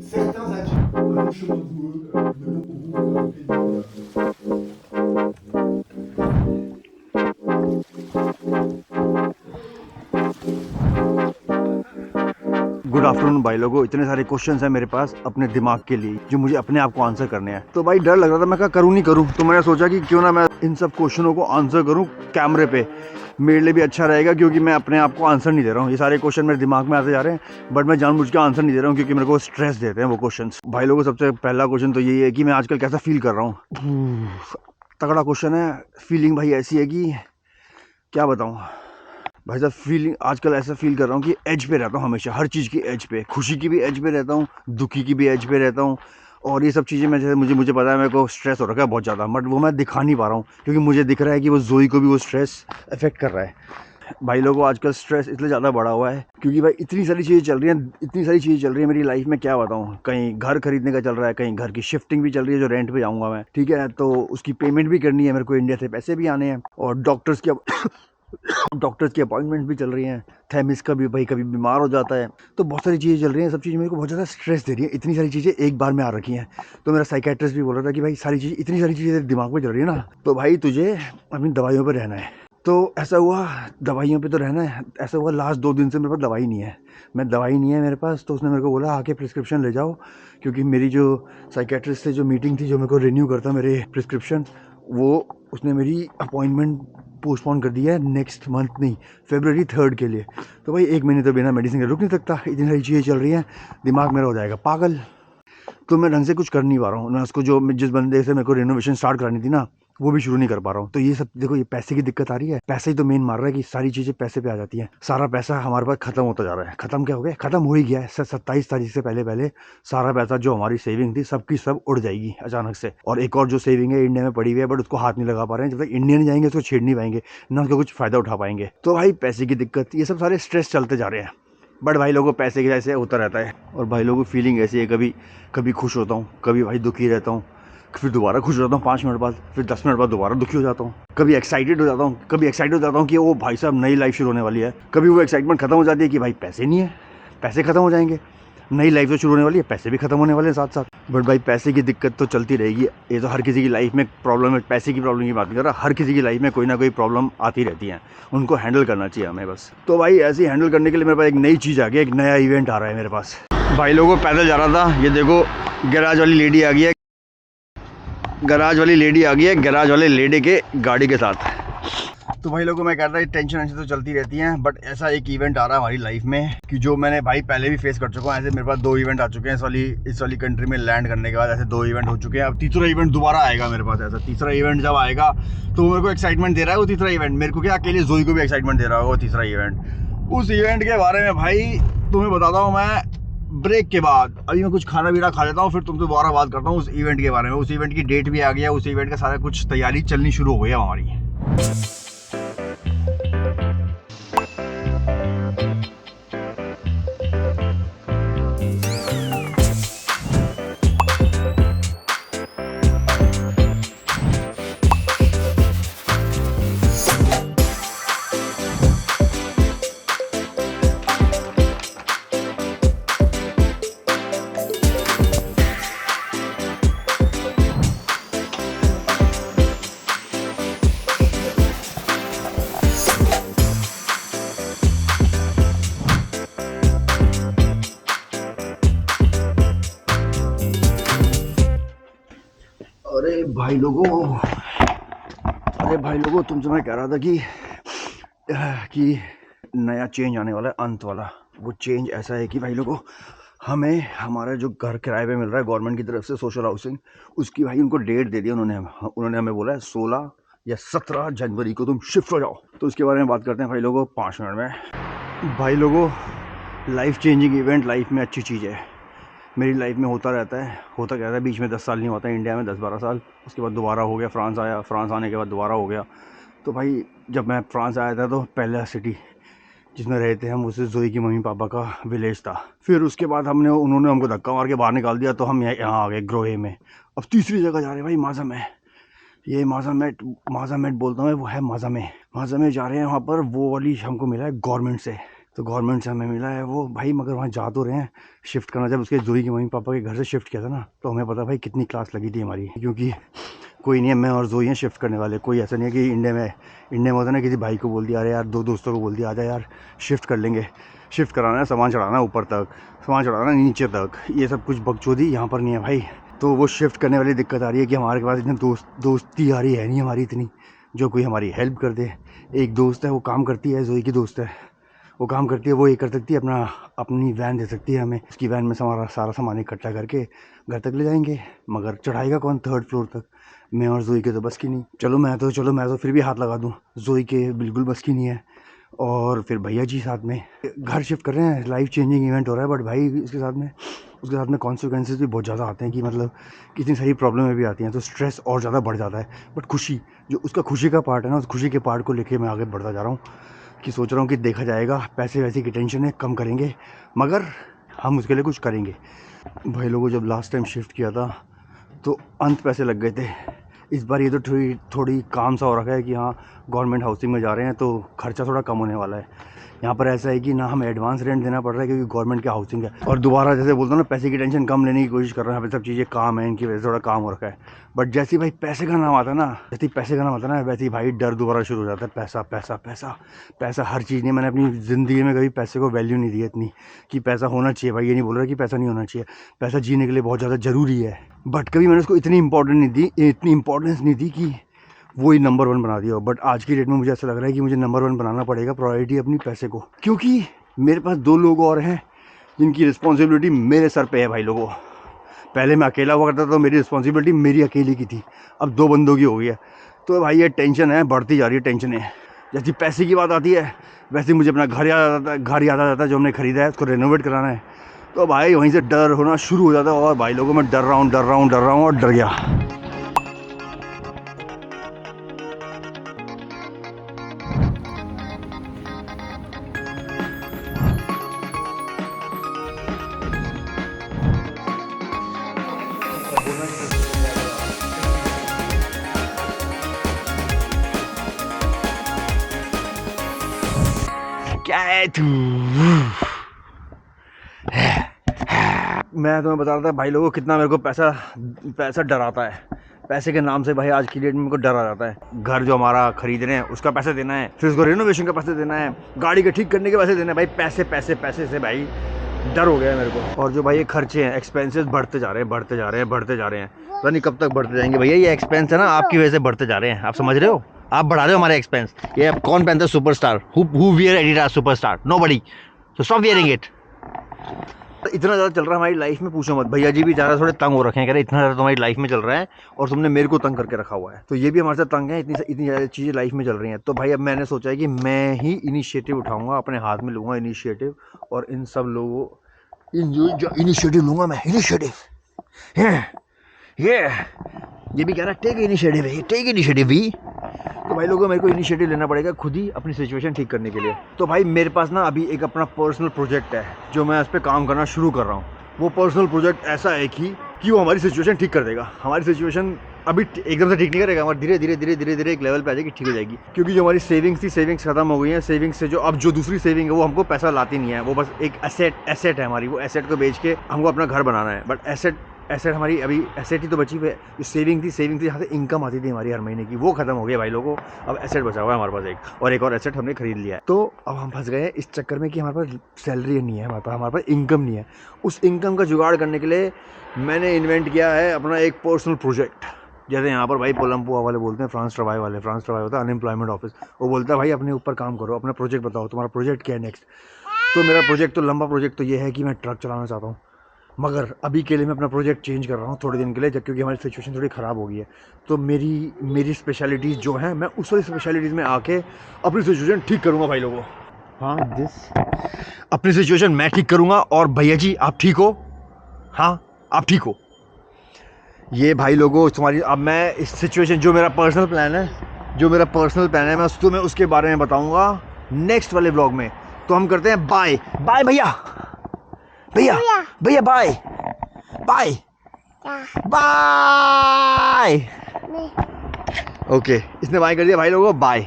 certains adultes le chemin boueux, le long courroux, good afternoon भाई लोगों। इतने सारे क्वेश्चंस हैं मेरे पास अपने दिमाग के लिए जो मुझे अपने आप को आंसर करने हैं। तो भाई डर लग रहा था, मैं क्या करूँ नहीं करूँ, तो मैंने सोचा कि क्यों ना मैं इन सब क्वेश्चनों को आंसर करूँ कैमरे पे। मेरे लिए भी अच्छा रहेगा क्योंकि मैं अपने आप को आंसर नहीं दे रहा हूँ। ये सारे क्वेश्चन मेरे दिमाग में आते जा रहे हैं बट मैं जानबूझ के आंसर नहीं दे रहा हूँ क्योंकि मेरे को स्ट्रेस देते हैं वो क्वेश्चन। भाई लोगों, सबसे पहला क्वेश्चन तो यही है कि मैं आजकल कैसा फील कर रहा हूँ। तगड़ा क्वेश्चन है। फीलिंग भाई ऐसी है कि क्या बताऊँ भाई साहब। फीलिंग आजकल ऐसा फील कर रहा हूँ कि एज पे रहता हूँ हमेशा, हर चीज़ की एज पे, खुशी की भी एज पे रहता हूँ, दुखी की भी एज पे रहता हूँ। और ये सब चीज़ें मैं जैसे मुझे मुझे पता है मेरे को स्ट्रेस हो रखा है बहुत ज़्यादा, बट वो मैं दिखा नहीं पा रहा हूँ क्योंकि मुझे दिख रहा है कि वो जोई को भी वो स्ट्रेस अफेक्ट कर रहा है। भाई लोगों, आजकल स्ट्रेस इसलिए ज़्यादा बढ़ा हुआ है क्योंकि भाई इतनी सारी चीज़ें चल रही हैं, इतनी सारी चीज़ें चल रही है मेरी लाइफ में, क्या बताऊँ। कहीं घर खरीदने का चल रहा है, कहीं घर की शिफ्टिंग भी चल रही है जो रेंट पे जाऊँगा मैं, ठीक है, तो उसकी पेमेंट भी करनी है मेरे को, इंडिया से पैसे भी आने हैं, और डॉक्टर्स की अपॉइंटमेंट भी चल रही हैं। थैमिस का भी भाई कभी बीमार हो जाता है, तो बहुत सारी चीज़ें चल रही हैं। सब चीज़ें मेरे को बहुत ज़्यादा स्ट्रेस दे रही हैं, इतनी सारी चीज़ें एक बार में आ रखी हैं। तो मेरा साइकेट्रिस्ट भी बोल रहा था कि भाई सारी चीज़, इतनी सारी चीज़ें दिमाग में चल रही है ना, तो भाई तुझे अपनी दवाइयों पर रहना है। तो ऐसा हुआ, दवाइयों पे तो रहना है। ऐसा हुआ लास्ट 2 दिन से मेरे पास दवाई नहीं है, दवाई नहीं है मेरे पास। तो उसने मेरे को बोला आके प्रिस्क्रिप्शन ले जाओ, क्योंकि मेरी जो साइकेट्रिस्ट से जो मीटिंग थी जो मेरे को रिन्यू करता मेरे प्रिस्क्रिप्शन, वो उसने मेरी अपॉइंटमेंट पोस्टपोन कर दिया है नेक्स्ट मंथ, नहीं February 3 के लिए। तो भाई 1 महीने तो बिना मेडिसिन के रुक नहीं सकता, इतनी सारी चीज़ें चल रही हैं, दिमाग मेरा हो जाएगा पागल। तो मैं ढंग से कुछ कर नहीं पा रहा हूँ। मैं उसको जो जिस बंदे से मेरे को रिनोवेशन स्टार्ट करानी थी ना, वो भी शुरू नहीं कर पा रहा हूँ। तो ये सब देखो, ये पैसे की दिक्कत आ रही है। पैसे ही तो मेन मार रहा है कि सारी चीज़ें पैसे पे आ जाती हैं। सारा पैसा हमारे पास खत्म होता जा रहा है। खत्म क्या हो गया, खत्म हो ही गया है। 27 तारीख से पहले पहले सारा पैसा जो हमारी सेविंग थी सबकी सब उड़ जाएगी अचानक से। और एक और जो सेविंग है इंडिया में पड़ी हुई है, बट उसको हाथ नहीं लगा पा रहे हैं। जब तक इंडिया नहीं जाएंगे उसको छेड़ नहीं पाएंगे, ना उसका कुछ फ़ायदा उठा पाएंगे। तो भाई पैसे की दिक्कत, ये सब सारे स्ट्रेस चलते जा रहे हैं। बट भाई लोगों, पैसे की वजह से होता रहता है। और भाई लोगों, फीलिंग ऐसी है, कभी कभी खुश होता हूँ, कभी भाई दुखी रहता हूँ, फिर दोबारा खुश हो जाता हूँ 5 मिनट बाद, फिर 10 मिनट बाद दोबारा दुखी हो जाता हूँ। कभी एक्साइटेड हो जाता हूँ, कि ओ भाई साहब नई लाइफ शुरू होने वाली है। कभी वो एक्साइटमेंट खत्म हो जाती है कि भाई पैसे नहीं है, पैसे खत्म हो जाएंगे, नई लाइफ तो शुरू होने वाली है, पैसे भी खत्म होने वाले हैं साथ साथ। बट भाई पैसे की दिक्कत तो चलती रहेगी। ये तो हर किसी की लाइफ में प्रॉब्लम है। पैसे की प्रॉब्लम की बात नहीं कर रहा, हर किसी की लाइफ में कोई ना कोई प्रॉब्लम आती रहती है, उनको हैंडल करना चाहिए हमें बस। तो भाई ऐसे ही हैंडल करने के लिए मेरे पास एक नई चीज़ आ गई, एक नया इवेंट आ रहा है मेरे पास। भाई लोगों, पैदल जा रहा था, ये देखो गैराज वाली लेडी आ गई है, गैराज वाले लेडी के गाड़ी के साथ। तो भाई लोगों, मैं कह रहा था टेंशन ऐसे तो चलती रहती हैं, बट ऐसा एक इवेंट आ रहा है हमारी लाइफ में कि जो मैंने भाई पहले भी फेस कर चुका हूँ। ऐसे मेरे पास 2 इवेंट आ चुके हैं इस वाली कंट्री में लैंड करने के बाद। ऐसे 2 इवेंट हो चुके हैं, अब तीसरा इवेंट दोबारा आएगा मेरे पास। ऐसा तीसरा इवेंट जब आएगा तो मेरे को एक्साइटमेंट दे रहा है वो तीसरा इवेंट। मेरे को क्या, अकेले जोई को भी एक्साइटमेंट दे रहा होगा वो तीसरा इवेंट। उस इवेंट के बारे में भाई तुम्हें बताता हूँ मैं ब्रेक के बाद। अभी मैं कुछ खाना पीना खा लेता हूँ, फिर तुमसे दोबारा बात करता हूँ उस इवेंट के बारे में। उस इवेंट की डेट भी आ गया, उस इवेंट का सारा कुछ तैयारी चलनी शुरू हो गई है हमारी। अरे भाई लोगों, तुमसे मैं कह रहा था कि नया चेंज आने वाला है, अंत वाला। वो चेंज ऐसा है कि भाई लोगों, हमें हमारा जो घर किराए पे मिल रहा है गवर्नमेंट की तरफ से, सोशल हाउसिंग, उसकी भाई उनको डेट दे दी उन्होंने हमें बोला है 16 या 17 जनवरी को तुम शिफ्ट हो जाओ। तो उसके बारे में बात करते हैं भाई लोगों 5 मिनट में। भाई लोगों, लाइफ चेंजिंग इवेंट लाइफ में अच्छी चीज़ है। मेरी लाइफ में होता रहता है, होता क्या था, बीच में 10 साल नहीं होता, इंडिया में 10-12 साल, उसके बाद दोबारा हो गया, फ्रांस आया, फ्रांस आने के बाद दोबारा हो गया। तो भाई जब मैं फ्रांस आया था तो पहला सिटी जिसमें रहे थे हम, उससे जोई की मम्मी पापा का विलेज था। फिर उसके बाद उन्होंने हमको धक्का मार के बाहर निकाल दिया, तो हम यहाँ आ गए ग्रोहे में। अब तीसरी जगह जा रहे हैं भाई, माजा में। ये माजा मेट बोलता हूँ मैं, वो है माजा में जा रहे हैं। वहाँ पर वो वाली हमको मिला है गवर्नमेंट से, तो गवर्नमेंट से हमें मिला है वो भाई, मगर वहाँ जा तो रहे हैं शिफ्ट करना। जब उसके जोई के मम्मी पापा के घर से शिफ्ट किया था ना, तो हमें पता भाई कितनी क्लास लगी थी हमारी, क्योंकि कोई नहीं है, मैं और जोई हैं शिफ्ट करने वाले। कोई ऐसा नहीं है कि इंडिया में होता ना, किसी भाई को बोल दिया, अरे यार दो दोस्तों को बोल दिया, आजा यार शिफ्ट कर लेंगे, शिफ्ट कराना है, सामान चढ़ाना है ऊपर तक, सामान चढ़ाना नीचे तक, ये सब कुछ बकचोदी यहाँ पर नहीं है भाई। तो वो शिफ्ट करने वाली दिक्कत आ रही है कि हमारे पास इतने दोस्ती आ रही है नहीं हमारी इतनी, जो कोई हमारी हेल्प कर दे। एक दोस्त है, वो काम करती है, जोई की दोस्त है, वो काम करती है, वो ये कर सकती है, अपनी वैन दे सकती है हमें, उसकी वैन में हमारा सारा सामान इकट्ठा करके घर तक ले जाएंगे। मगर चढ़ाएगा कौन 3rd फ्लोर तक? मैं और जोई के तो बस की नहीं। चलो मैं तो फिर भी हाथ लगा दूँ, जोई के बिल्कुल बस की नहीं है। और फिर भैया जी साथ में घर शिफ्ट कर रहे हैं, लाइफ चेंजिंग इवेंट हो रहा है। बट भाई उसके साथ में कॉन्सिक्वेंसेस भी बहुत ज़्यादा आते हैं, कि मतलब कितनी सारी प्रॉब्लमें भी आती हैं, तो स्ट्रेस और ज़्यादा बढ़ जाता है। बट खुशी, जो उसका खुशी का पार्ट है ना, उस खुशी के पार्ट को लेके मैं आगे बढ़ता जा रहा हूँ, कि सोच रहा हूँ कि देखा जाएगा, पैसे वैसे की टेंशन है, कम करेंगे, मगर हम उसके लिए कुछ करेंगे। भाई लोगों, जब लास्ट टाइम शिफ्ट किया था तो अंत पैसे लग गए थे। इस बार ये तो थोड़ी काम सा हो रखा है कि हाँ गवर्नमेंट हाउसिंग में जा रहे हैं, तो खर्चा थोड़ा कम होने वाला है। यहाँ पर ऐसा है कि ना हमें एडवांस रेंट देना पड़ रहा है, क्योंकि गवर्नमेंट की हाउसिंग है। और दोबारा जैसे बोलता हूँ ना, पैसे की टेंशन कम लेने की कोशिश कर रहे हैं, यहाँ पे सब चीज़ें काम है, इनकी वजह से थोड़ा काम हो रखा है। बट जैसे ही भाई पैसे का नाम आता है ना, वैसे ही भाई डर दोबारा शुरू हो जाता है। पैसा पैसा पैसा पैसा हर चीज़ नहीं। मैंने अपनी ज़िंदगी में कभी पैसे को वैल्यू नहीं दी है इतनी, कि पैसा होना चाहिए भाई, ये नहीं बोल रहा कि पैसा नहीं होना चाहिए, पैसा जीने के लिए बहुत ज़्यादा ज़रूरी है। बट कभी मैंने उसको इतनी इंपॉर्टेंस नहीं दी कि वो ही नंबर 1 बना दिया हो। बट आज की डेट में मुझे ऐसा लग रहा है कि मुझे नंबर 1 बनाना पड़ेगा, प्रायोरिटी अपनी पैसे को, क्योंकि मेरे पास 2 लोग और हैं जिनकी रिस्पॉन्सिबिलिटी मेरे सर पे है भाई लोगों। पहले मैं अकेला हुआ करता था, तो मेरी रिस्पॉन्सिबिलिटी मेरी अकेले की थी, अब 2 बंदों की हो गई है। तो भाई ये टेंशन है, बढ़ती जा रही है टेंशनें। जैसी पैसे की बात आती है, वैसे मुझे अपना घर याद आ जाता है, जो हमने ख़रीदा है उसको रेनोवेट कराना है। तो भाई वहीं से डर होना शुरू हो जाता है, और भाई लोगों मैं डर रहा हूँ और डर गया। क्या है तू? मैं तुम्हें बता रहा था भाई लोगों, कितना मेरे को पैसा डराता है। पैसे के नाम से भाई आज की डेट में मेरे को डर आ जाता है। घर जो हमारा खरीद रहे हैं उसका पैसा देना है, फिर उसको रेनोवेशन का पैसा देना है, गाड़ी के ठीक करने के पैसे देना है। भाई पैसे पैसे पैसे से भाई डर हो गया है मेरे को। और जो भाई ये खर्चे हैं, एक्सपेंसेस बढ़ते जा रहे हैं। पता नहीं कब तक बढ़ते जाएंगे भैया। ये एक्सपेंस है ना, आपकी वजह से बढ़ते जा रहे हैं, आप समझ रहे हो? आप बढ़ा रहे हो हमारे एक्सपेंस। ये अब कौन पहनता है superstar? Who wear Adidas superstar? Nobody. So stop wearing it. इतना ज़्यादा चल रहा है हमारी लाइफ में, पूछो मत। भैया जी भी ज़्यादा थोड़े तंग हो रखे हैं, कह रहे इतना ज़्यादा तुम्हारी लाइफ में चल रहा है और तुमने मेरे को तंग करके रखा हुआ है। तो ये भी हमारे साथ तंग है, इतनी ज़्यादा चीज़ें लाइफ में चल रही हैं। तो भाई अब मैंने सोचा है कि मैं ही इनिशिएटिव उठाऊंगा, अपने हाथ में लूँगा इनिशिएटिव, और इन सब लोगों इनिशिएटिव लूँगा मैं। इनिशिएटिव ये भी कह रहा है टेक इनिशिएटिव भी। तो भाई लोगों, मेरे को इनिशिएटिव लेना पड़ेगा खुद ही अपनी सिचुएशन ठीक करने के लिए। तो भाई मेरे पास ना अभी एक अपना पर्सनल प्रोजेक्ट है, जो मैं उस पर काम करना शुरू कर रहा हूँ। वो पर्सनल प्रोजेक्ट ऐसा है कि वो हमारी सिचुएशन ठीक कर देगा। हमारी सिचुएशन अभी एकदम से ठीक नहीं करेगा, हमारी धीरे धीरे एक लेवल पे आ जाएगी, ठीक हो जाएगी। क्योंकि जो हमारी सेविंग्स थी, सेविंग्स खत्म हो गई हैं। सेविंग्स से जो दूसरी सेविंग है वो हमको पैसा लाती नहीं है, वो बस एक एसेट है हमारी। वो एसेट को बेच के हमको अपना घर बनाना है। बट एसेट हमारी अभी एसेट ही तो बची हुई है। जो सेविंग थी यहाँ से इनकम आती थी हमारी हर महीने की, वो खत्म हो गया भाई लोगों। अब एसेट बचा हुआ है हमारे पास एक और एसेट हमने खरीद लिया है। तो अब हम फंस गए इस चक्कर में कि हमारे पास सैलरी नहीं है, हमारे पास इनकम नहीं है। उस इनकम का जुगाड़ करने के लिए मैंने इन्वेंट किया है अपना एक पर्सनल प्रोजेक्ट। जैसे यहाँ पर भाई पोलमपुआ वाले बोलते हैं, फ्रांस ट्रवाई होता है अनएम्प्लॉयमेंट ऑफिस। वो बोलता है भाई अपने ऊपर काम करो, अपना प्रोजेक्ट बताओ, तुम्हारा प्रोजेक्ट क्या है नेक्स्ट। तो मेरा प्रोजेक्ट तो लंबा प्रोजेक्ट तो ये है कि मैं ट्रक चलाना चाहता हूँ। मगर अभी के लिए मैं अपना प्रोजेक्ट चेंज कर रहा हूँ थोड़े दिन के लिए, जब क्योंकि हमारी सिचुएशन थोड़ी ख़राब हो गई है। तो मेरी स्पेशलिटीज़ जो हैं, मैं उस वाली स्पेशलिटीज़ में आके अपनी सिचुएशन ठीक करूँगा भाई लोगों। हाँ अपनी सिचुएशन मैं ठीक करूँगा, और भैया जी आप ठीक हो? हाँ आप ठीक हो? ये भाई लोगों तुम्हारी, अब मैं इस सिचुएशन, जो मेरा पर्सनल प्लान है, मैं तुम्हें उसके बारे में बताऊँगा नेक्स्ट वाले ब्लॉग में। तो हम करते हैं बाय बाय भैया बाय ओके, इसने बाय कर दिया भाई लोगों, बाय।